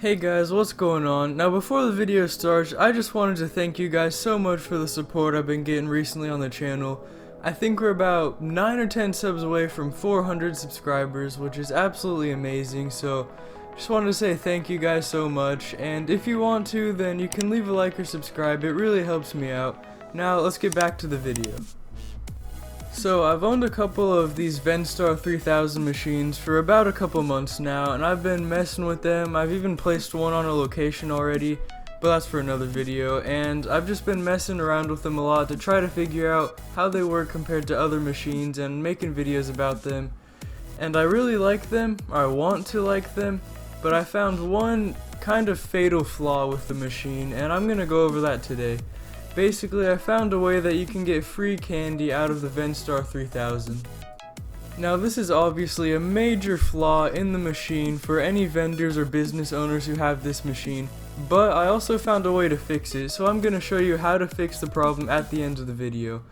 Hey guys, what's going on? Now before the video starts, I just wanted to thank you guys so much for the support I've been getting recently on the channel. I think we're about 9 or 10 subs away from 400 subscribers, which is absolutely amazing, so just wanted to say thank you guys so much, and if you want to, then you can leave a like or subscribe, it really helps me out. Now let's get back to the video. So I've owned a couple of these Vendstar 3000 machines for about a couple months now, and I've been messing with them. I've even placed one on a location already, but that's for another video, and I've just been messing around with them a lot to try to figure out how they work compared to other machines and making videos about them. And I really like them, or I want to like them, but I found one kind of fatal flaw with the machine, and I'm gonna go over that today. Basically, I found a way that you can get free candy out of the Vendstar 3000. Now this is obviously a major flaw in the machine for any vendors or business owners who have this machine, but I also found a way to fix it, so I'm going to show you how to fix the problem at the end of the video.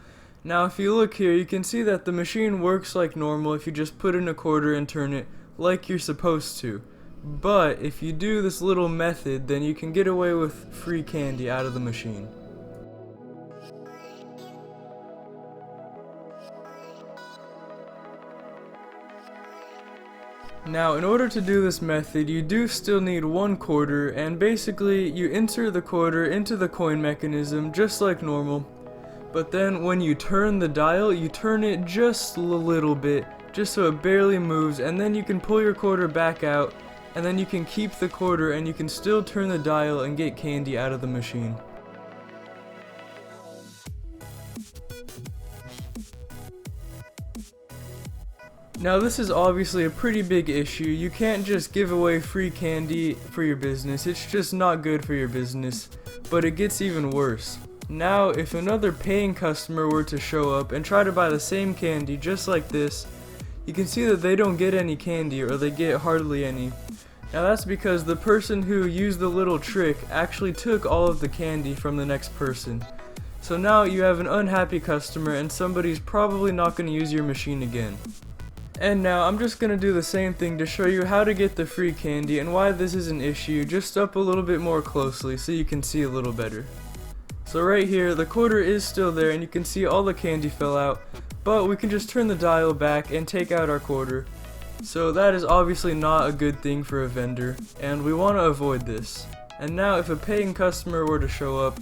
Now if you look here, you can see that the machine works like normal if you just put in a quarter and turn it like you're supposed to. But if you do this little method, then you can get away with free candy out of the machine. Now in order to do this method, you do still need one quarter, and basically you insert the quarter into the coin mechanism just like normal, but then when you turn the dial, you turn it just a little bit, just so it barely moves, and then you can pull your quarter back out, and then you can keep the quarter and you can still turn the dial and get candy out of the machine. Now this is obviously a pretty big issue. You can't just give away free candy for your business, it's just not good for your business. But it gets even worse. Now if another paying customer were to show up and try to buy the same candy just like this, you can see that they don't get any candy, or they get hardly any. Now that's because the person who used the little trick actually took all of the candy from the next person. So now you have an unhappy customer and somebody's probably not going to use your machine again. And now I'm just going to do the same thing to show you how to get the free candy and why this is an issue, just up a little bit more closely so you can see a little better. So right here, the quarter is still there and you can see all the candy fell out, but we can just turn the dial back and take out our quarter. So that is obviously not a good thing for a vendor, and we want to avoid this. And now if a paying customer were to show up,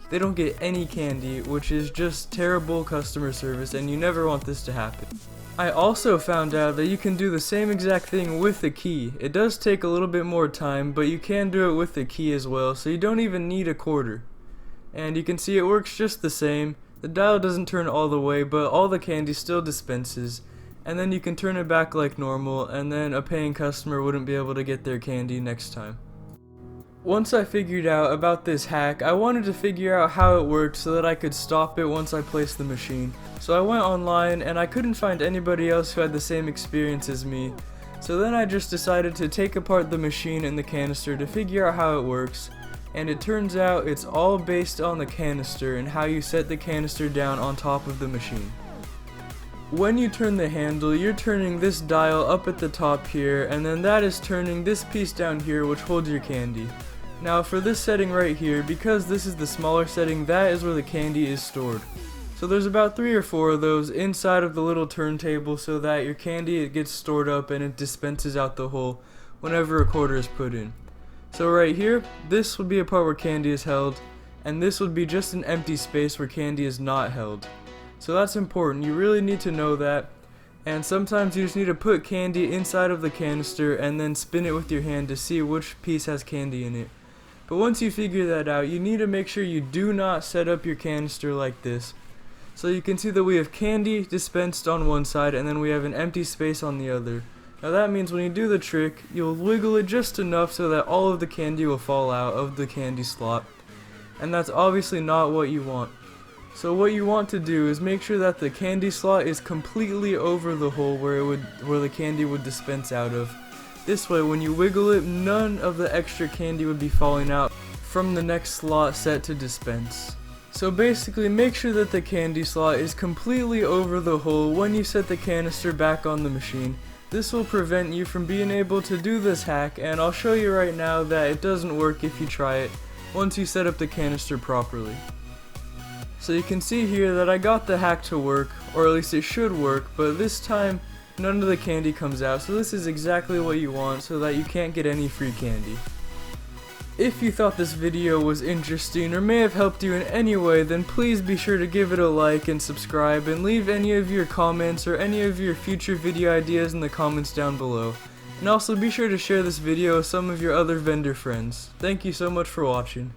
they don't get any candy, which is just terrible customer service, and you never want this to happen. I also found out that you can do the same exact thing with the key. It does take a little bit more time, but you can do it with the key as well, so you don't even need a quarter. And you can see it works just the same. The dial doesn't turn all the way, but all the candy still dispenses. And then you can turn it back like normal, and then a paying customer wouldn't be able to get their candy next time. Once I figured out about this hack, I wanted to figure out how it worked so that I could stop it once I placed the machine. So I went online and I couldn't find anybody else who had the same experience as me. So then I just decided to take apart the machine and the canister to figure out how it works. And it turns out it's all based on the canister and how you set the canister down on top of the machine. When you turn the handle, you're turning this dial up at the top here, and then that is turning this piece down here which holds your candy. Now for this setting right here, because this is the smaller setting, that is where the candy is stored. So there's about 3 or 4 of those inside of the little turntable so that your candy, it gets stored up and it dispenses out the hole whenever a quarter is put in. So right here, this would be a part where candy is held, and this would be just an empty space where candy is not held. So that's important, you really need to know that, and sometimes you just need to put candy inside of the canister and then spin it with your hand to see which piece has candy in it. But once you figure that out, you need to make sure you do not set up your canister like this. So you can see that we have candy dispensed on one side and then we have an empty space on the other. Now that means when you do the trick, you'll wiggle it just enough so that all of the candy will fall out of the candy slot. And that's obviously not what you want. So what you want to do is make sure that the candy slot is completely over the hole where the candy would dispense out of. This way, when you wiggle it, none of the extra candy would be falling out from the next slot set to dispense. So basically, make sure that the candy slot is completely over the hole when you set the canister back on the machine. This will prevent you from being able to do this hack, and I'll show you right now that it doesn't work if you try it once you set up the canister properly. So you can see here that I got the hack to work, or at least it should work, but this time none of the candy comes out, so this is exactly what you want so that you can't get any free candy. If you thought this video was interesting or may have helped you in any way, then please be sure to give it a like and subscribe, and leave any of your comments or any of your future video ideas in the comments down below. And also be sure to share this video with some of your other vendor friends. Thank you so much for watching.